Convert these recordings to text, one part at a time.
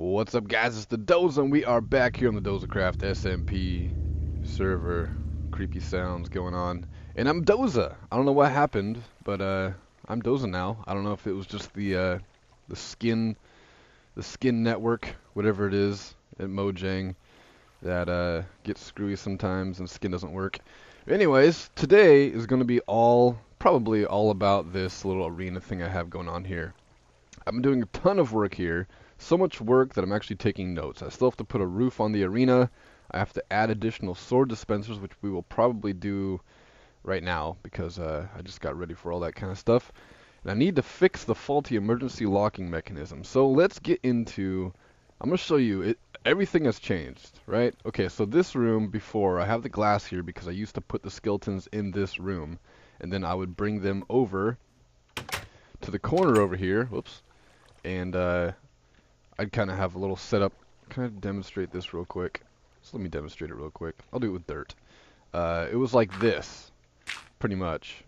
What's up, guys? It's the Doza, and we are back here on the Dozacraft SMP server. Creepy sounds going on. And I'm Doza. I don't know what happened, but I'm Doza now. I don't know if it was just the skin network, whatever it is at Mojang that gets screwy sometimes and skin doesn't work. Anyways, today is going to be probably all about this little arena thing I have going on here. I've been doing a ton of work here. So much work that I'm actually taking notes. I still have to put a roof on the arena. I have to add additional sword dispensers, which we will probably do right now because I just got ready for all that kind of stuff. And I need to fix the faulty emergency locking mechanism. So let's get into, I'm going to show you, everything has changed, right? Okay, so this room before, I have the glass here because I used to put the skeletons in this room. And then I would bring them over to the corner over here. Whoops. And I'd kind of have a little setup. Can I demonstrate this real quick? Just let me demonstrate it real quick. I'll do it with dirt. It was like this, pretty much.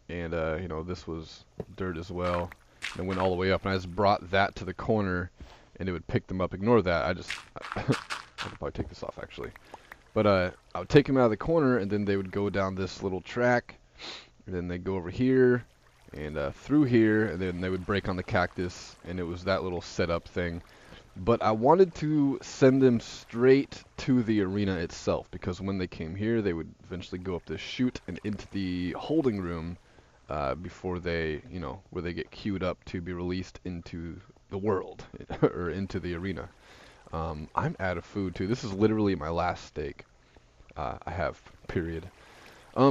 And, you know, this was dirt as well. And went all the way up. And I just brought that to the corner, and it would pick them up. Ignore that. I could probably take this off, actually. But I would take them out of the corner, and then they would go down this little track. And then they'd go over here, and through here, and then they would break on the cactus. And it was that little setup thing. But I wanted to send them straight to the arena itself, because when they came here, they would eventually go up this chute and into the holding room before they, you know, where they get queued up to be released into the world, or into the arena. I'm out of food, too. This is literally my last steak I have, period.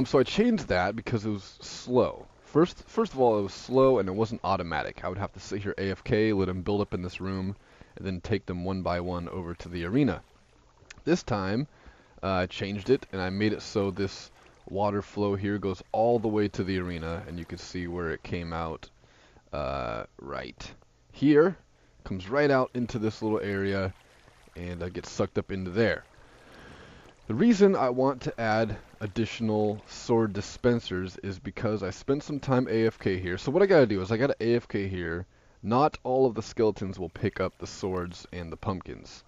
So I changed that because it was slow. First of all, it was slow, and it wasn't automatic. I would have to sit here AFK, let them build up in this room, and then take them one by one over to the arena. This time, I changed it, and I made it so this water flow here goes all the way to the arena, and you can see where it came out right here. Comes right out into this little area, and gets sucked up into there. The reason I want to add additional sword dispensers is because I spent some time AFK here. So what I gotta do is I gotta AFK here. Not all of the skeletons will pick up the swords and the pumpkins.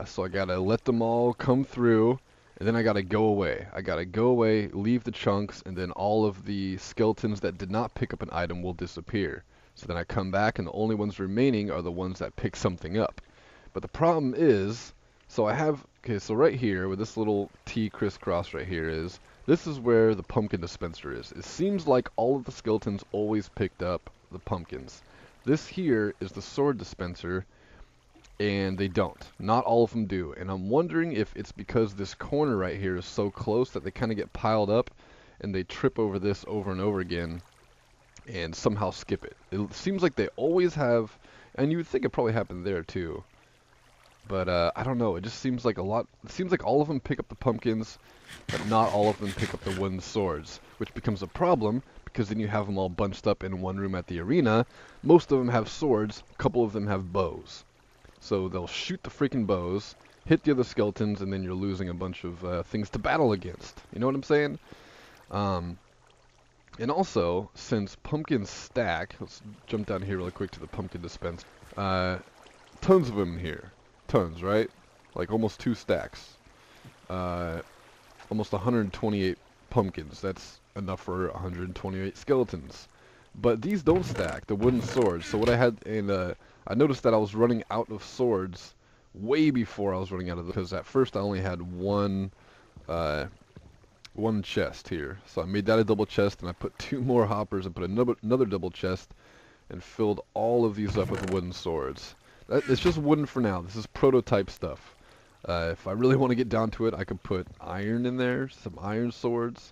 So I gotta let them all come through, and then I gotta go away. I gotta go away, leave the chunks, and then all of the skeletons that did not pick up an item will disappear. So then I come back, and the only ones remaining are the ones that pick something up. But the problem is, so I have, okay, so right here, where this little T crisscross right here is, this is where the pumpkin dispenser is. It seems like all of the skeletons always picked up the pumpkins. This here is the sword dispenser, and they don't. Not all of them do. And I'm wondering if it's because this corner right here is so close that they kind of get piled up, and they trip over this over and over again, and somehow skip it. It seems like they always have, and you would think it probably happened there too. But I don't know. It just seems like it seems like all of them pick up the pumpkins, but not all of them pick up the wooden swords, which becomes a problem because then you have them all bunched up in one room at the arena. Most of them have swords. A couple of them have bows. So they'll shoot the freaking bows, hit the other skeletons, and then you're losing a bunch of things to battle against. You know what I'm saying? And also, since pumpkins stack, let's jump down here really quick to the pumpkin dispenser. Tons of them here. Tons, right? Like almost 2 stacks. Almost 128 pumpkins. That's enough for 128 skeletons. But these don't stack, the wooden swords. So what I had, and I noticed that I was running out of swords way before I was running out of them, because at first I only had one chest here. So I made that a double chest, and I put 2 more hoppers and put another double chest, and filled all of these up with wooden swords. It's just wooden for now. This is prototype stuff. If I really want to get down to it, I could put iron in there, some iron swords.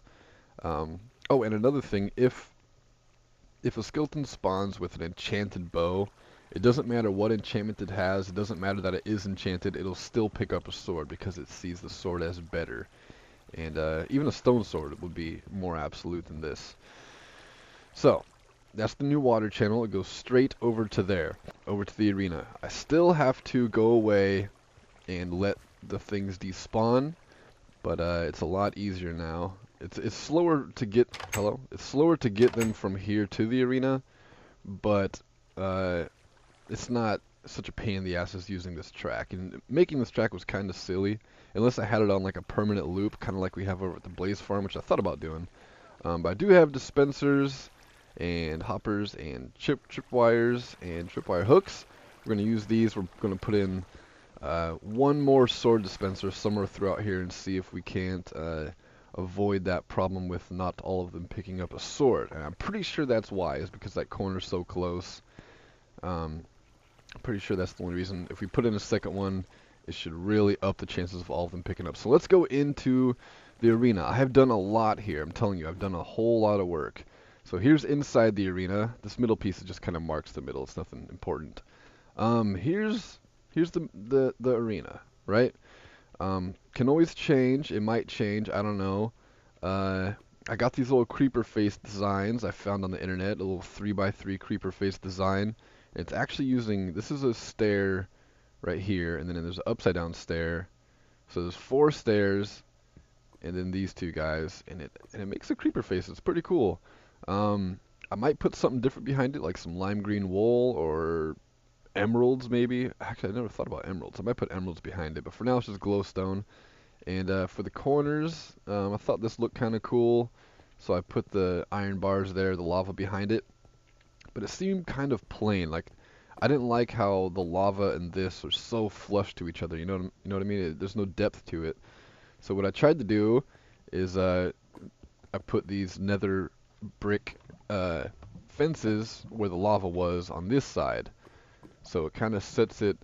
Oh, and another thing, if a skeleton spawns with an enchanted bow, it doesn't matter what enchantment it has, it doesn't matter that it is enchanted, it'll still pick up a sword because it sees the sword as better. And even a stone sword would be more absolute than this. So, that's the new water channel. It goes straight over to there, over to the arena. I still have to go away and let the things despawn, but it's a lot easier now. It's slower to get, it's slower to get them from here to the arena, but it's not such a pain in the ass as using this track. And making this track was kind of silly, unless I had it on like a permanent loop, kind of like we have over at the Blaze Farm, which I thought about doing. But I do have dispensers and hoppers and tripwires and tripwire hooks. We're going to use these. We're going to put in one more sword dispenser somewhere throughout here and see if we can't avoid that problem with not all of them picking up a sword. And I'm pretty sure that's why, is because that corner's so close. I'm pretty sure that's the only reason. If we put in a second one, it should really up the chances of all of them picking up. So let's go into the arena. I have done a lot here. I'm telling you, I've done a whole lot of work. So here's inside the arena. This middle piece just kind of marks the middle. It's nothing important. Here's the arena, right? Can always change. It might change. I don't know. I got these little creeper face designs I found on the internet. A little 3x3 creeper face design. It's actually using, this is a stair right here, and then there's an upside down stair. So there's 4 stairs, and then these 2 guys, and it makes a creeper face. It's pretty cool. I might put something different behind it, like some lime green wool or emeralds maybe. Actually, I never thought about emeralds. I might put emeralds behind it, but for now it's just glowstone. And for the corners, I thought this looked kind of cool, so I put the iron bars there, the lava behind it. But it seemed kind of plain. Like, I didn't like how the lava and this are so flush to each other. You know what I mean? There's no depth to it. So what I tried to do is I put these nether brick fences where the lava was on this side. So it kind of sets it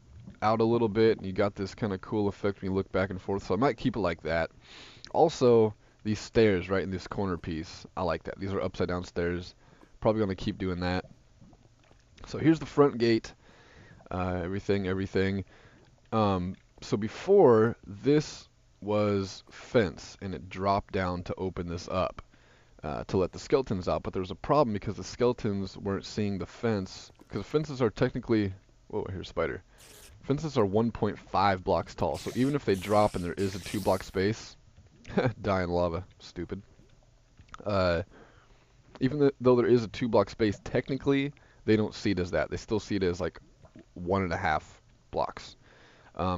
out a little bit, and you got this kind of cool effect when you look back and forth. So I might keep it like that. Also, these stairs right in this corner piece, I like that. These are upside down stairs. Probably going to keep doing that. So here's the front gate. Everything. So before, this was fence, and it dropped down to open this up to let the skeletons out. But there was a problem because the skeletons weren't seeing the fence, because fences are technically, whoa, here's a spider. Fences are 1.5 blocks tall, so even if they drop and there is a 2-block space, die in lava, stupid. Even though there is a 2-block space, technically they don't see it as that. They still see it as like 1.5 blocks.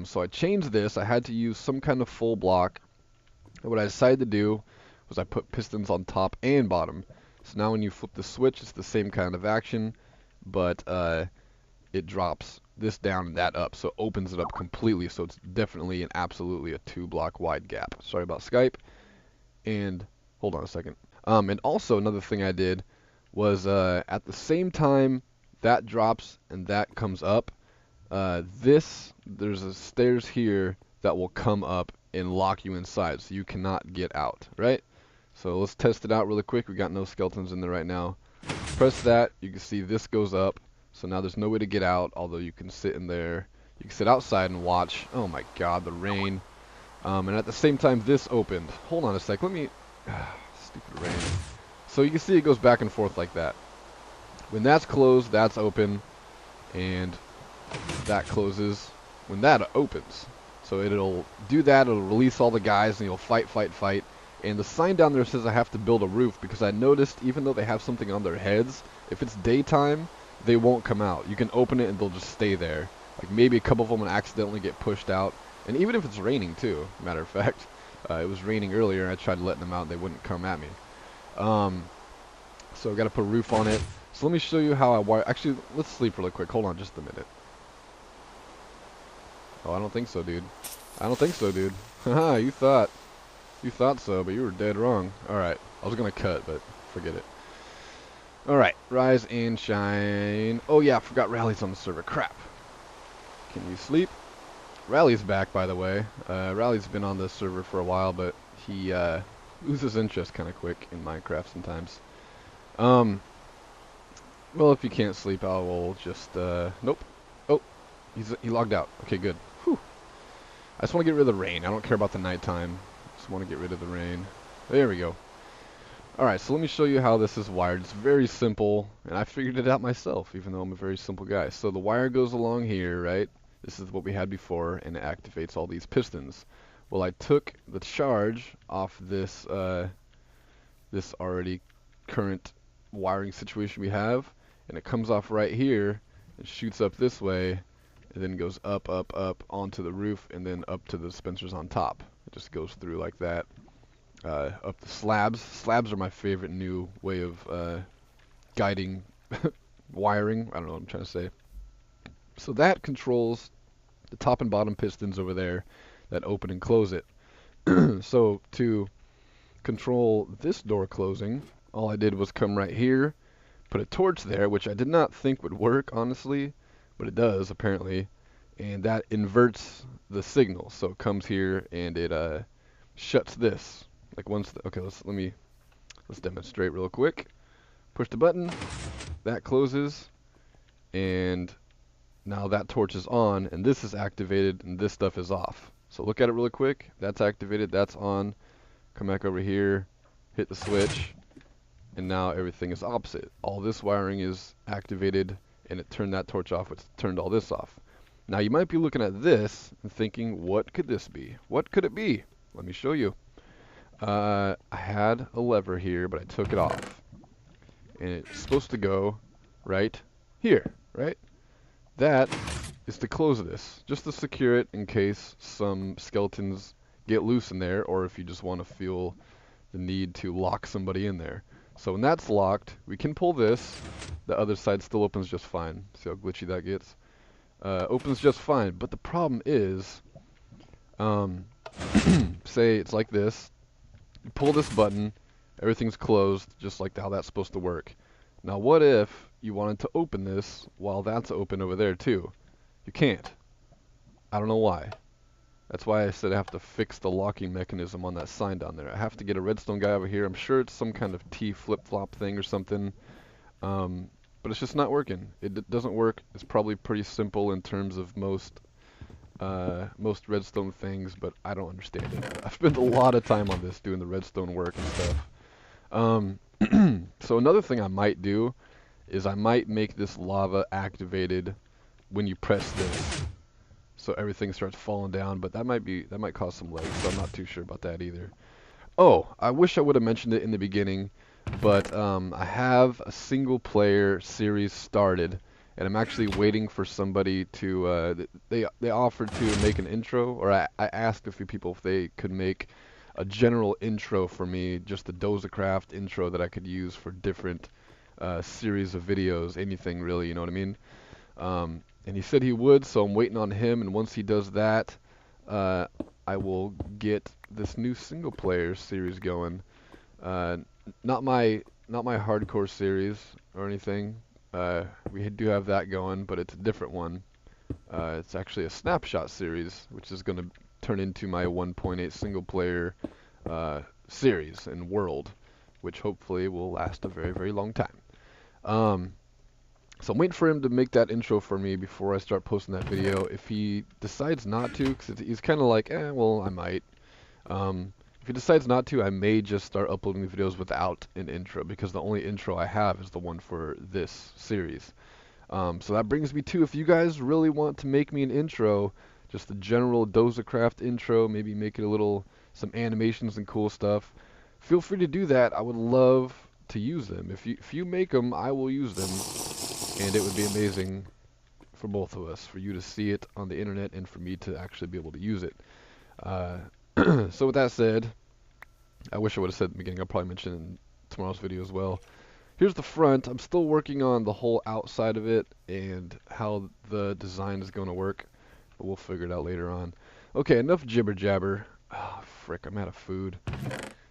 So I changed this. I had to use some kind of full block. And what I decided to do was I put pistons on top and bottom. So now when you flip the switch, it's the same kind of action, but it drops this down and that up, so it opens it up completely. So it's definitely and absolutely a 2-block wide gap. Sorry about Skype. And hold on a second. And also another thing I did was at the same time that drops and that comes up, there's a stairs here that will come up and lock you inside, so you cannot get out, right? So let's test it out really quick. We got no skeletons in there right now. Press that, you can see this goes up, so now there's no way to get out, although you can sit in there. You can sit outside and watch. Oh my god, the rain. And at the same time this opened. Hold on a sec, let me... stupid rain. So you can see it goes back and forth like that. When that's closed, that's open, and that closes when that opens. So it'll do that, it'll release all the guys, and you'll fight. And the sign down there says I have to build a roof, because I noticed even though they have something on their heads, if it's daytime, they won't come out. You can open it and they'll just stay there. Like maybe a couple of them will accidentally get pushed out. And even if it's raining too, matter of fact. It was raining earlier, and I tried letting them out and they wouldn't come at me. So I've got to put a roof on it. So let me show you how I wire. Actually, let's sleep really quick. Hold on just a minute. Oh, I don't think so, dude. Haha, you thought so, but you were dead wrong. Alright, I was going to cut, but forget it. Alright, rise and shine. Oh yeah, I forgot Rally's on the server. Crap. Can you sleep? Rally's back, by the way. Rally's been on this server for a while, but he loses interest kind of quick in Minecraft sometimes. Well, if you can't sleep, I will just, nope. Oh, he logged out. Okay, good. Whew. I just want to get rid of the rain. I don't care about the nighttime. I just want to get rid of the rain. There we go. Alright, so let me show you how this is wired. It's very simple, and I figured it out myself, even though I'm a very simple guy. So the wire goes along here, right? This is what we had before, and it activates all these pistons. Well, I took the charge off this, this already current wiring situation we have, and it comes off right here and shoots up this way It then goes up, up, up onto the roof, and then up to the dispensers on top. It just goes through like that. Up the slabs. Slabs are my favorite new way of guiding wiring. I don't know what I'm trying to say. So that controls the top and bottom pistons over there that open and close it. So to control this door closing, all I did was come right here, put a torch there, which I did not think would work, honestly, but it does apparently, and that inverts the signal. So it comes here and it shuts this. Like once okay, let's demonstrate real quick. Push the button, that closes, and now that torch is on, and this is activated, and this stuff is off. So look at it really quick. That's activated, that's on. Come back over here, hit the switch, and now everything is opposite. All this wiring is activated, and it turned that torch off, which turned all this off. Now you might be looking at this and thinking, what could this be? What could it be? Let me show you. I had a lever here, but I took it off. And it's supposed to go right here, right? That is to close this, just to secure it in case some skeletons get loose in there, or if you just want to feel the need to lock somebody in there. So when that's locked, we can pull this. The other side still opens just fine. See how glitchy that gets? Opens just fine, but the problem is, say it's like this. You pull this button, everything's closed, just like how that's supposed to work. Now what if you wanted to open this while that's open over there too? You can't. I don't know why. That's why I said I have to fix the locking mechanism on that sign down there. I have to get a redstone guy over here. I'm sure it's some kind of T flip-flop thing or something. But it's just not working. It doesn't work. It's probably pretty simple in terms of most redstone things, but I don't understand it. I've spent a lot of time on this doing the redstone work and stuff. So another thing I might do is I might make this lava activated when you press this, so everything starts falling down. But that might cause some lag, so I'm not too sure about that either. Oh, I wish I would have mentioned it in the beginning, but I have a single player series started, and I'm actually waiting for somebody to they offered to make an intro, or I asked a few people if they could make a general intro for me, just a Dozacraft intro that I could use for different series of videos, anything really, you know what I mean? And he said he would, so I'm waiting on him, and once he does that, I will get this new single player series going. Not my hardcore series or anything. We do have that going, but it's a different one. It's actually a snapshot series, which is going to turn into my 1.8 single player series and world, which hopefully will last a very, very long time. So I'm waiting for him to make that intro for me before I start posting that video. If he decides not to, because he's kind of like, well, I might. If he decides not to, I may just start uploading the videos without an intro, because the only intro I have is the one for this series. So that brings me to, if you guys really want to make me an intro, just a general Dozacraft intro, maybe make it some animations and cool stuff, feel free to do that. I would love to use them. If you make them, I will use them. And it would be amazing for both of us, for you to see it on the internet and for me to actually be able to use it. So with that said, I wish I would have said at the beginning. I'll probably mention it in tomorrow's video as well. Here's the front. I'm still working on the whole outside of it and how the design is going to work, but we'll figure it out later on. Okay, enough jibber jabber. Oh, frick, I'm out of food.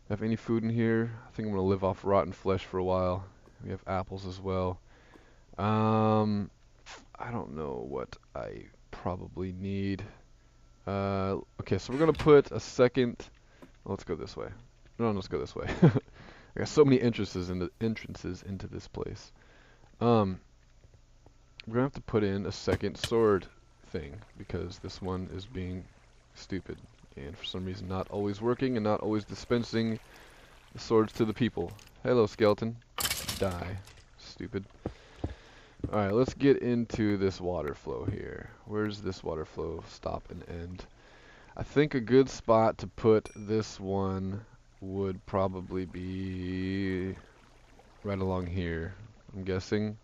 Have any food in here? I think I'm going to live off rotten flesh for a while. We have apples as well. I don't know what I probably need. Okay, so we're gonna put a second. Let's go this way. No, let's go this way. I got so many entrances into this place. We're gonna have to put in a second sword thing because this one is being stupid and for some reason not always working and not always dispensing the swords to the people. Hello, skeleton. Die. Stupid. Alright, let's get into this water flow here. Where's this water flow stop and end? I think a good spot to put this one would probably be right along here, I'm guessing.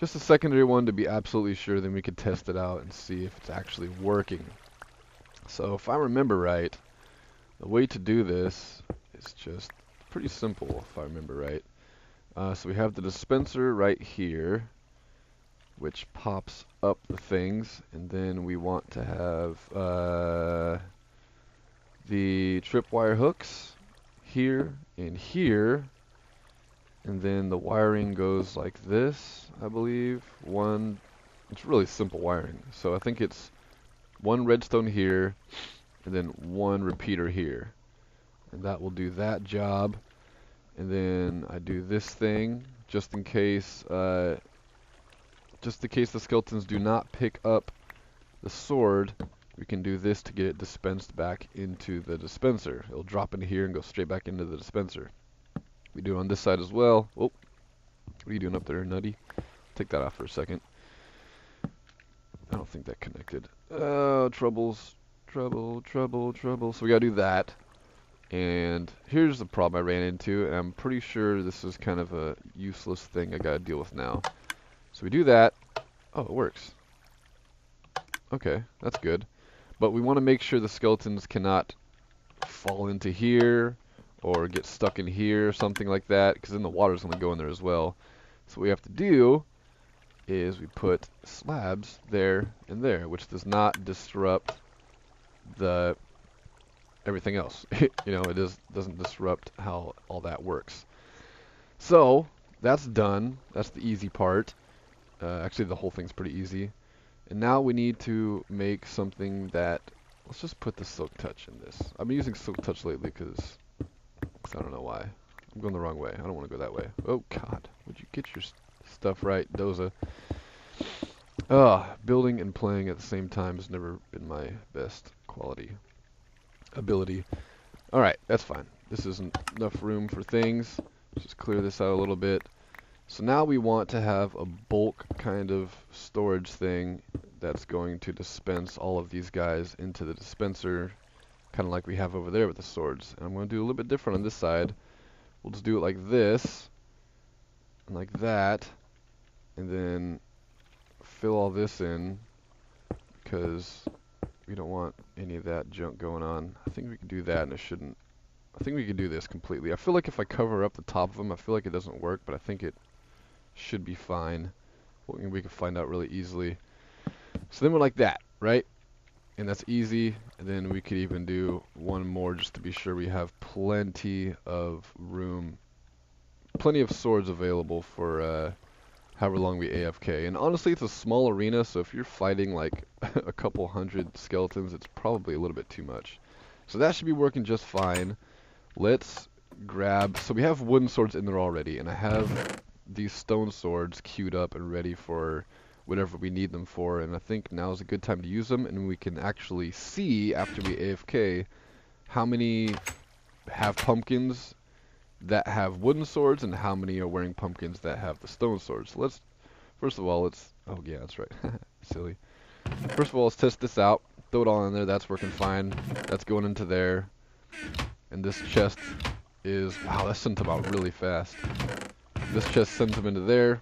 Just a secondary one to be absolutely sure, then we could test it out and see if it's actually working. So if I remember right, the way to do this is just pretty simple, if I remember right. So we have the dispenser right here, which pops up the things, and then we want to have the tripwire hooks here and here, and then the wiring goes like this, I believe. It's really simple wiring, so I think it's one redstone here, and then one repeater here, and that will do that job. And then I do this thing just in case the skeletons do not pick up the sword. We can do this to get it dispensed back into the dispenser. It'll drop into here and go straight back into the dispenser. We do it on this side as well. Oh, what are you doing up there, Nutty? Take that off for a second. I don't think that connected. Troubles. Trouble. So we gotta do that. And here's the problem I ran into, and I'm pretty sure this is kind of a useless thing I gotta deal with now. So we do that. Oh, it works. Okay, that's good. But we want to make sure the skeletons cannot fall into here or get stuck in here or something like that, because then the water's going to go in there as well. So what we have to do is we put slabs there and there, which does not disrupt the everything else. You know, it doesn't disrupt how all that works. So that's done. That's the easy part. Actually, the whole thing's pretty easy. And now we need to make something that, let's just put the silk touch in this. I've been using silk touch lately because I don't know why. I'm going the wrong way. I don't want to go that way. Oh God, would you get your stuff right, Doza? Building and playing at the same time has never been my best ability. Alright, that's fine. This isn't enough room for things. Let's just clear this out a little bit. So now we want to have a bulk kind of storage thing that's going to dispense all of these guys into the dispenser, kind of like we have over there with the swords. And I'm going to do a little bit different on this side. We'll just do it like this, and like that, and then fill all this in, because we don't want any of that junk going on. I think we can do that, and it shouldn't. I think we can do this completely. I feel like if I cover up the top of them, I feel like it doesn't work, but I think it should be fine. We can find out really easily. So then we're like that, right? And that's easy. And then we could even do one more just to be sure we have plenty of room, plenty of swords available for however long we AFK. And honestly, it's a small arena, so if you're fighting like a couple hundred skeletons, it's probably a little bit too much. So that should be working just fine. Let's grab, so we have wooden swords in there already, and I have these stone swords queued up and ready for whatever we need them for, and I think now is a good time to use them, and we can actually see after we AFK how many have pumpkins that have wooden swords and how many are wearing pumpkins that have the stone swords. So let's, first of all, oh yeah, that's right, silly. First of all, let's test this out, throw it all in there, that's working fine, that's going into there, and this chest is, wow, that sent them out really fast. This chest sends them into there.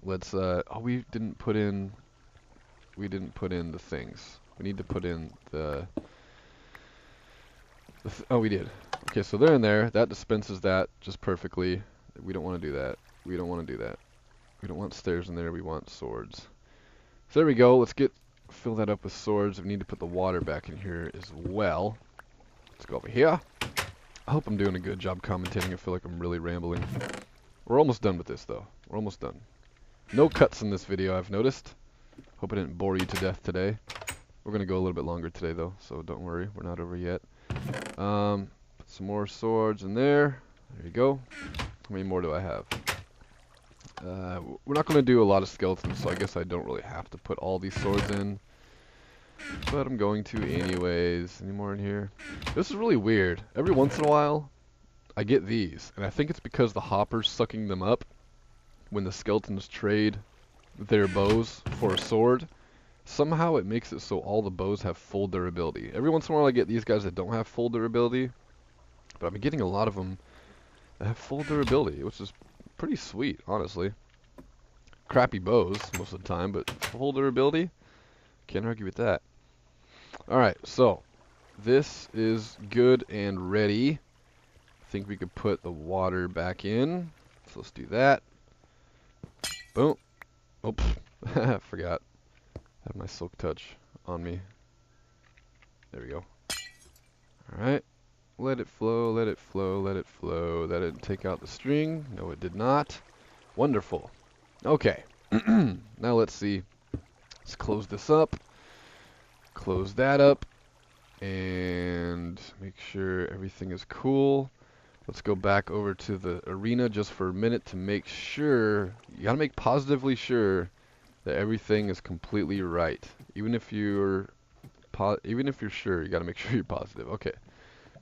Let's, oh, we didn't put in the things. We need to put in oh, we did. Okay, so they're in there. That dispenses that just perfectly. We don't want to do that. We don't want to do that. We don't want stairs in there. We want swords. So there we go. Let's fill that up with swords. We need to put the water back in here as well. Let's go over here. I hope I'm doing a good job commentating. I feel like I'm really rambling. We're almost done with this, though. We're almost done. No cuts in this video, I've noticed. Hope I didn't bore you to death today. We're going to go a little bit longer today, though, so don't worry. We're not over yet. Put some more swords in there. There you go. How many more do I have? We're not going to do a lot of skeletons, so I guess I don't really have to put all these swords in. But I'm going to anyways. Any more in here? This is really weird. Every once in a while, I get these, and I think it's because the hopper's sucking them up when the skeletons trade their bows for a sword. Somehow it makes it so all the bows have full durability. Every once in a while I get these guys that don't have full durability, but I've been getting a lot of them that have full durability, which is pretty sweet, honestly. crappy bows most of the time, but full durability, can't argue with that. Alright, so this is good and ready. I think we could put the water back in. So let's do that. Boom. Oh, I forgot. I have my silk touch on me. There we go. Alright. Let it flow, let it flow, let it flow. That didn't take out the string. No, it did not. Wonderful. Okay. Now let's see. Let's close this up. Close that up. And make sure everything is cool. Let's go back over to the arena just for a minute to make sure. You gotta make positively sure that everything is completely right. Even if you're sure, you gotta make sure you're positive. Okay.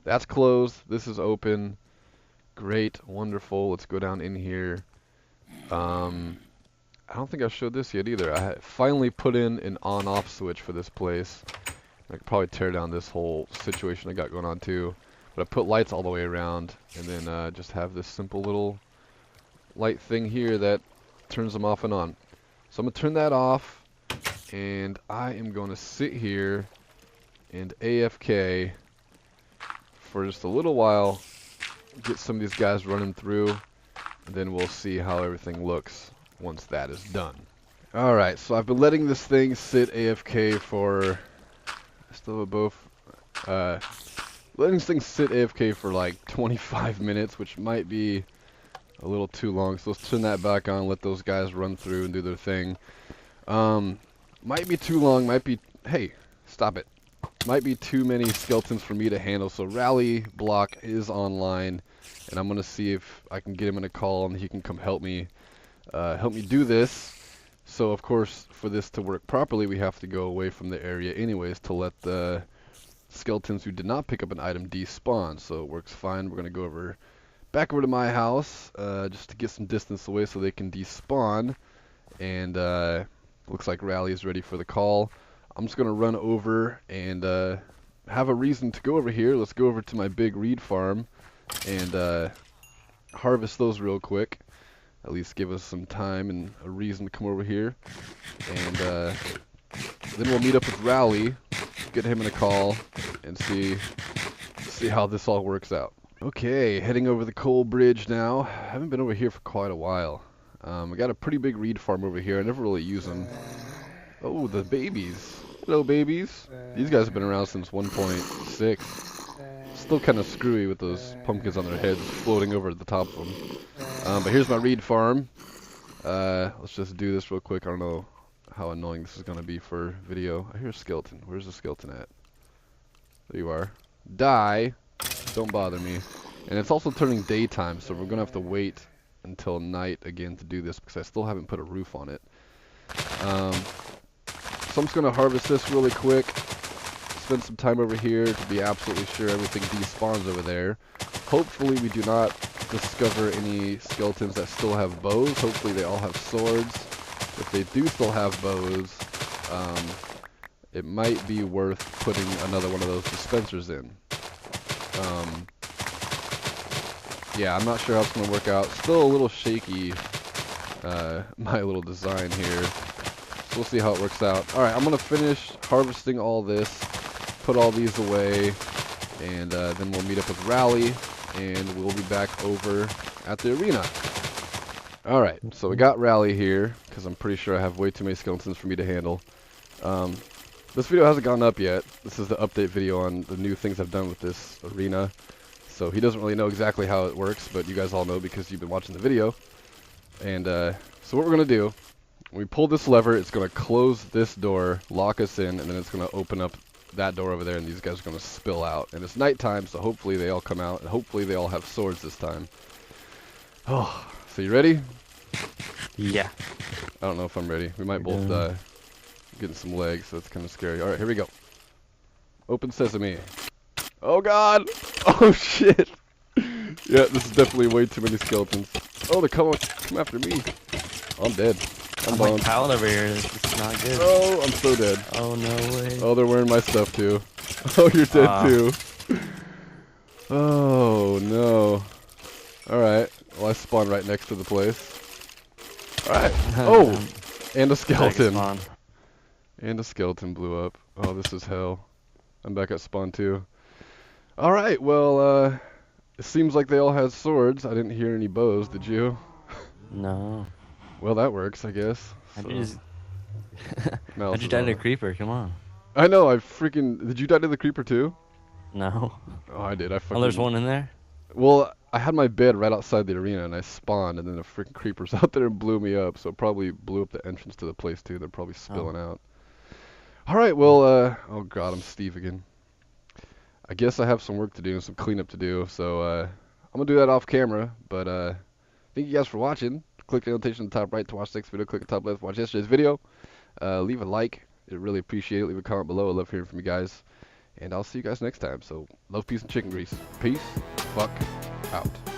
That's closed. This is open. Great. Wonderful. Let's go down in here. I don't think I showed this yet either. I finally put in an on-off switch for this place. I could probably tear down this whole situation I got going on too. But I put lights all the way around, and then just have this simple little light thing here that turns them off and on. So I'm going to turn that off, and I am going to sit here and AFK for just a little while, get some of these guys running through, and then we'll see how everything looks once that is done. Alright, so I've been letting this thing sit AFK for, I still have both, letting this thing sit AFK for like 25 minutes, which might be a little too long, so let's turn that back on, let those guys run through and do their thing. Might be too long, might be, hey, stop it. Might be too many skeletons for me to handle, so Rally Block is online, and I'm going to see if I can get him in a call and he can come help me do this. So of course, for this to work properly, we have to go away from the area anyways to let the skeletons who did not pick up an item despawn. So it works fine. We're going to go back over to my house just to get some distance away so they can despawn. And looks like Rally is ready for the call. I'm just going to run over and have a reason to go over here. Let's go over to my big reed farm and harvest those real quick. At least give us some time and a reason to come over here. And then we'll meet up with Rally, get him in a call, and see how this all works out. Okay, heading over the coal bridge now. Haven't been over here for quite a while. I got a pretty big reed farm over here. I never really use them. Oh, the babies. Hello, babies. These guys have been around since 1.6. Still kind of screwy with those pumpkins on their heads floating over the top of them. But here's my reed farm. Let's just do this real quick. I don't know how annoying this is going to be for video. I hear a skeleton. Where's the skeleton at? There you are. Die. Don't bother me. And it's also turning daytime, so we're going to have to wait until night again to do this because I still haven't put a roof on it. So I'm just going to harvest this really quick, spend some time over here to be absolutely sure everything despawns over there. Hopefully we do not discover any skeletons that still have bows. Hopefully they all have swords. If they do still have bows, it might be worth putting another one of those dispensers in. Yeah, I'm not sure how it's going to work out. Still a little shaky, my little design here. We'll see how it works out. Alright, I'm going to finish harvesting all this, put all these away, and then we'll meet up with Rally, and we'll be back over at the arena. Alright, so we got Rally here, because I'm pretty sure I have way too many skeletons for me to handle. This video hasn't gone up yet. This is the update video on the new things I've done with this arena. So he doesn't really know exactly how it works, but you guys all know because you've been watching the video. And so what we're going to do, when we pull this lever, it's going to close this door, lock us in, and then it's going to open up that door over there, and these guys are going to spill out. And it's nighttime, so hopefully they all come out, and hopefully they all have swords this time. Oh, so you ready? Yeah. I don't know if I'm ready. We might both die. Getting some legs, so it's kind of scary. Alright, here we go. Open sesame. Oh god! Oh shit! Yeah, this is definitely way too many skeletons. Oh, they're coming after me. I'm dead. I'm like pallet over here. This is not good. Oh, I'm so dead. Oh, no way. Oh, they're wearing my stuff too. Oh, you're dead too. Oh, no. Alright. Well, I spawned right next to the place. Alright. Oh! And a Back skeleton. spawn. And a skeleton blew up. Oh, this is hell. I'm back at spawn 2. Alright, well, it seems like they all had swords. I didn't hear any bows, did you? No. Well, that works, I guess. How'd So, you just... mouse How'd you is die to a off. creeper? Come on. I know, I freaking... Did you die to the creeper too? No. Oh, I did. I fucking... Oh, there's one in there? Well, I had my bed right outside the arena, and I spawned, and then a freaking creeper's out there and blew me up, so it probably blew up the entrance to the place, too. They're probably spilling out. Alright, well, oh god, I'm Steve again. I guess I have some work to do and some cleanup to do, so, I'm gonna do that off camera, but, thank you guys for watching. Click the notification on the top right to watch the next video. Click the top left to watch yesterday's video. Leave a like. I'd really appreciate it. Leave a comment below. I love hearing from you guys. And I'll see you guys next time. So, love, peace, and chicken grease. Peace. Fuck. Out.